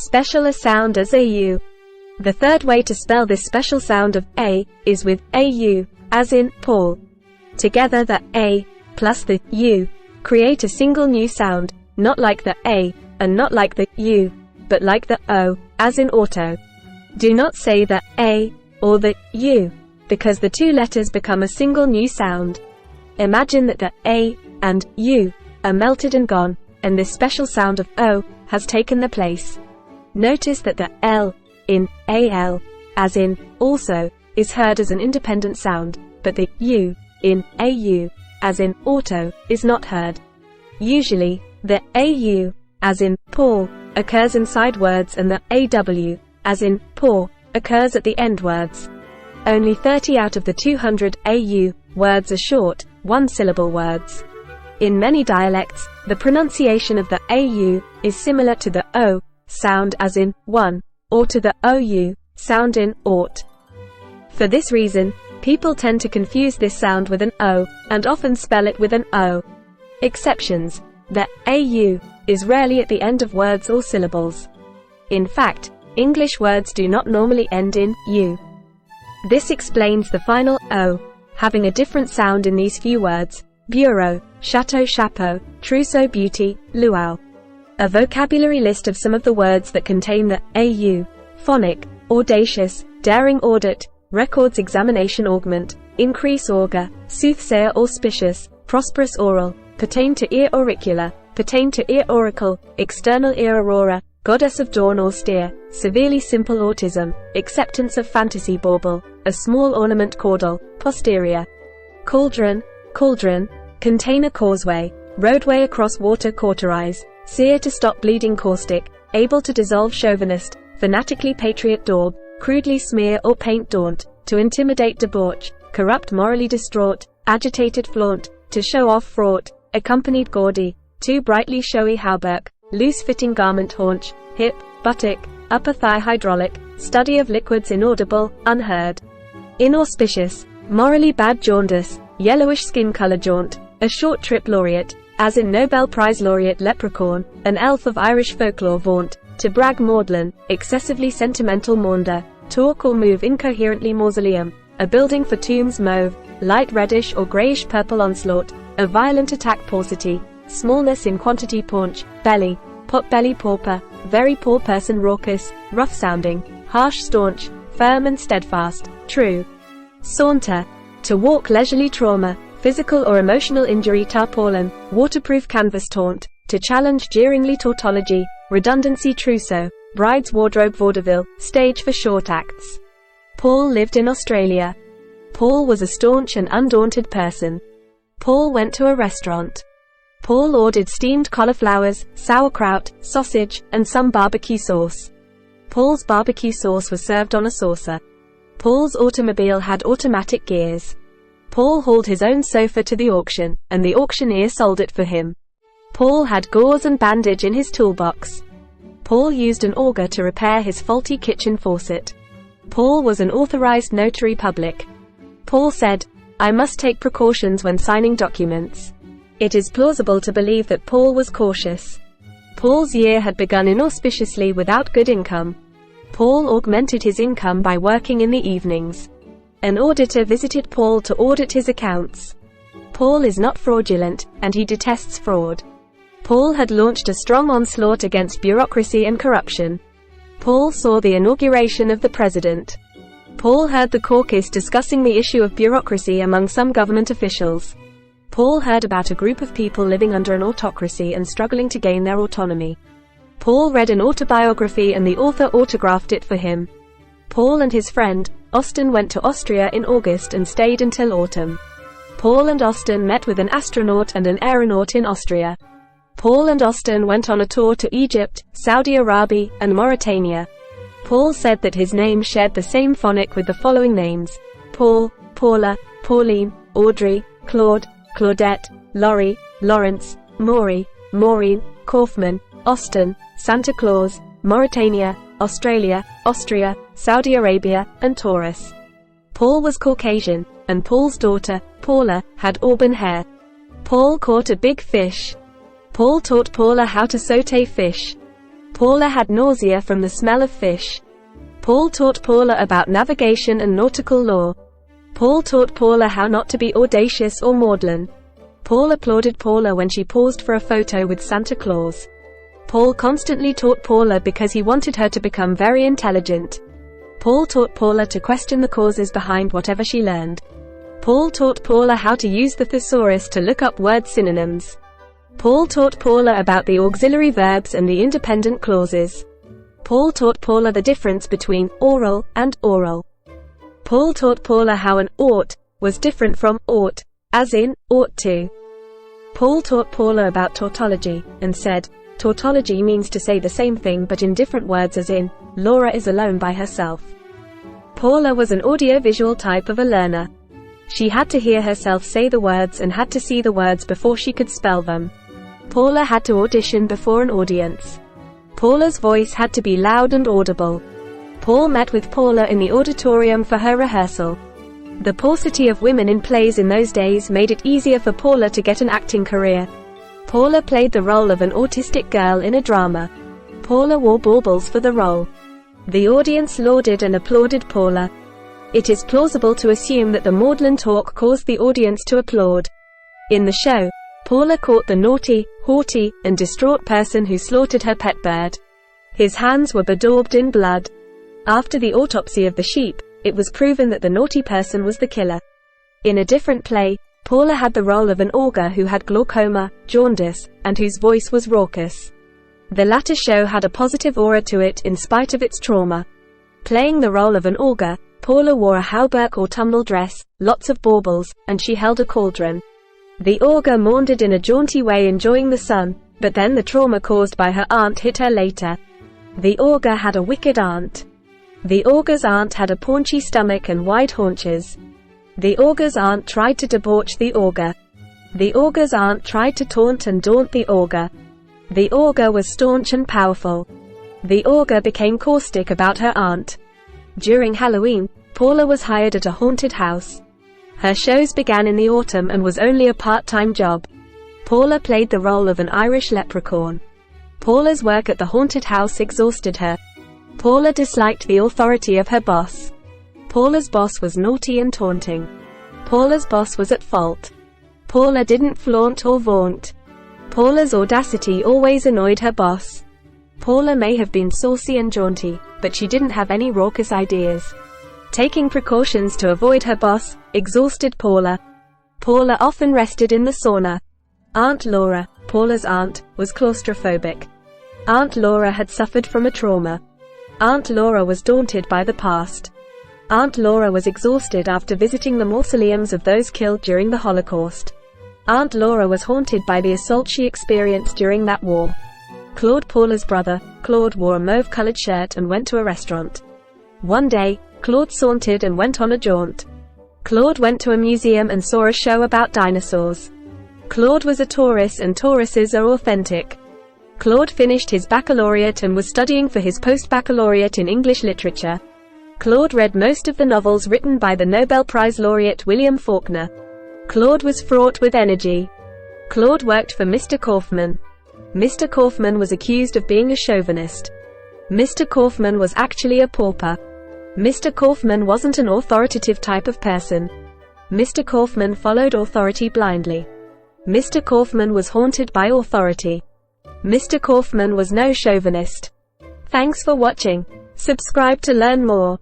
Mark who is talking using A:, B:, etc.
A: special a sound as a U. The third way to spell this special sound of A is with AU, as in Paul. Together the A plus the U create a single new sound, not like the A and not like the U, but like the O, as in auto. Do not say the A or the U, because the two letters become a single new sound. Imagine that the A and U are melted and gone, and this special sound of O has taken their place. Notice that the L in AL, as in also, is heard as an independent sound, but the U in AU, as in auto, is not heard. Usually, the AU, as in Paul, occurs inside words and the AW, as in paw, occurs at the end words. Only 30 out of the 200 AU words are short, one-syllable words. In many dialects, the pronunciation of the AU is similar to the O sound as in one, or to the OU sound in ought. For this reason, people tend to confuse this sound with an O, and often spell it with an O. Exceptions: the AU is rarely at the end of words or syllables. In fact, English words do not normally end in U. This explains the final O having a different sound in these few words: bureau, chateau, chapeau, trousseau, beauty, luau. A vocabulary list of some of the words that contain the AU: phonic, audacious, daring, audit, records, examination, augment, increase, augur, soothsayer, auspicious, prosperous, oral, pertain to ear, auricular, pertain to ear, oracle, external ear, aurora, goddess of dawn, austere, severely simple, autism, acceptance of fantasy, bauble, a small ornament, caudal, posterior, cauldron, cauldron, container, causeway, roadway, across water, cauterize, sear, to stop bleeding, caustic, able to dissolve, chauvinist, fanatically patriot, daub, crudely smear or paint, daunt, to intimidate, debauch, corrupt, morally distraught, agitated, flaunt, to show off, fraught, accompanied, gaudy, too brightly showy, hauberk, loose-fitting garment, haunch, hip, buttock, upper thigh, hydraulic, study of liquids, inaudible, unheard. Inauspicious, morally bad, jaundice, yellowish skin color, jaunt, a short trip, laureate, as in Nobel Prize laureate, leprechaun, an elf of Irish folklore, vaunt, to brag, maudlin, excessively sentimental, maunder, talk or move incoherently, mausoleum, a building for tombs, mauve, light reddish or grayish purple, onslaught, a violent attack, paucity, smallness in quantity, paunch, belly, pot-belly, pauper, very poor person, raucous, rough-sounding, harsh, staunch, firm and steadfast, true. Saunter, to walk leisurely, trauma, physical or emotional injury, tarpaulin, waterproof canvas, taunt, to challenge, jeeringly, tautology, redundancy, trousseau, bride's wardrobe, vaudeville, stage for short acts. Paul lived in Australia. Paul was a staunch and undaunted person. Paul went to a restaurant. Paul ordered steamed cauliflowers, sauerkraut, sausage, and some barbecue sauce. Paul's barbecue sauce was served on a saucer. Paul's automobile had automatic gears. Paul hauled his own sofa to the auction, and the auctioneer sold it for him. Paul had gauze and bandage in his toolbox. Paul used an auger to repair his faulty kitchen faucet. Paul was an authorized notary public. Paul said, "I must take precautions when signing documents." It is plausible to believe that Paul was cautious. Paul's year had begun inauspiciously without good income. Paul augmented his income by working in the evenings. An auditor visited Paul to audit his accounts. Paul is not fraudulent, and he detests fraud. Paul had launched a strong onslaught against bureaucracy and corruption. Paul saw the inauguration of the president. Paul heard the caucus discussing the issue of bureaucracy among some government officials. Paul heard about a group of people living under an autocracy and struggling to gain their autonomy. Paul read an autobiography and the author autographed it for him. Paul and his friend, Austin, went to Austria in August and stayed until autumn. Paul and Austin met with an astronaut and an aeronaut in Austria. Paul and Austin went on a tour to Egypt, Saudi Arabia, and Mauritania. Paul said that his name shared the same phonic with the following names: Paul, Paula, Pauline, Audrey, Claude, Claudette, Laurie, Lawrence, Maury, Maureen, Kaufman, Austin, Santa Claus, Mauritania, Australia, Austria, Saudi Arabia, and Taurus. Paul was Caucasian, and Paul's daughter, Paula, had auburn hair. Paul caught a big fish. Paul taught Paula how to sauté fish. Paula had nausea from the smell of fish. Paul taught Paula about navigation and nautical law. Paul taught Paula how not to be audacious or maudlin. Paul applauded Paula when she paused for a photo with Santa Claus. Paul constantly taught Paula because he wanted her to become very intelligent. Paul taught Paula to question the causes behind whatever she learned. Paul taught Paula how to use the thesaurus to look up word synonyms. Paul taught Paula about the auxiliary verbs and the independent clauses. Paul taught Paula the difference between oral and oral. Paul taught Paula how an ought was different from ought, as in, ought to. Paul taught Paula about tautology, and said, tautology means to say the same thing but in different words, as in, Laura is alone by herself. Paula was an audiovisual type of a learner. She had to hear herself say the words and had to see the words before she could spell them. Paula had to audition before an audience. Paula's voice had to be loud and audible. Paul met with Paula in the auditorium for her rehearsal. The paucity of women in plays in those days made it easier for Paula to get an acting career. Paula played the role of an autistic girl in a drama. Paula wore baubles for the role. The audience lauded and applauded Paula. It is plausible to assume that the maudlin talk caused the audience to applaud. In the show, Paula caught the naughty, haughty, and distraught person who slaughtered her pet bird. His hands were bedaubed in blood. After the autopsy of the sheep, it was proven that the naughty person was the killer. In a different play, Paula had the role of an augur who had glaucoma, jaundice, and whose voice was raucous. The latter show had a positive aura to it in spite of its trauma. Playing the role of an augur, Paula wore a hauberk or tumble dress, lots of baubles, and she held a cauldron. The augur maundered in a jaunty way enjoying the sun, but then the trauma caused by her aunt hit her later. The augur had a wicked aunt. The augur's aunt had a paunchy stomach and wide haunches. The augur's aunt tried to debauch the augur. The augur's aunt tried to taunt and daunt the augur. The augur was staunch and powerful. The augur became caustic about her aunt. During Halloween, Paula was hired at a haunted house. Her shows began in the autumn and was only a part-time job. Paula played the role of an Irish leprechaun. Paula's work at the haunted house exhausted her. Paula disliked the authority of her boss. Paula's boss was naughty and taunting. Paula's boss was at fault. Paula didn't flaunt or vaunt. Paula's audacity always annoyed her boss. Paula may have been saucy and jaunty, but she didn't have any raucous ideas. Taking precautions to avoid her boss exhausted Paula. Paula often rested in the sauna. Aunt Laura, Paula's aunt, was claustrophobic. Aunt Laura had suffered from a trauma. Aunt Laura was daunted by the past. Aunt Laura was exhausted after visiting the mausoleums of those killed during the Holocaust. Aunt Laura was haunted by the assault she experienced during that war. Claude, Paula's brother, Claude wore a mauve-colored shirt and went to a restaurant. One day, Claude sauntered and went on a jaunt. Claude went to a museum and saw a show about dinosaurs. Claude was a Taurus and Tauruses are authentic. Claude finished his baccalaureate and was studying for his post-baccalaureate in English literature. Claude read most of the novels written by the Nobel Prize laureate William Faulkner. Claude was fraught with energy. Claude worked for Mr. Kaufman. Mr. Kaufman was accused of being a chauvinist. Mr. Kaufman was actually a pauper. Mr. Kaufman wasn't an authoritative type of person. Mr. Kaufman followed authority blindly. Mr. Kaufman was haunted by authority. Mr. Kaufman was no chauvinist. Thanks for watching. Subscribe to learn more.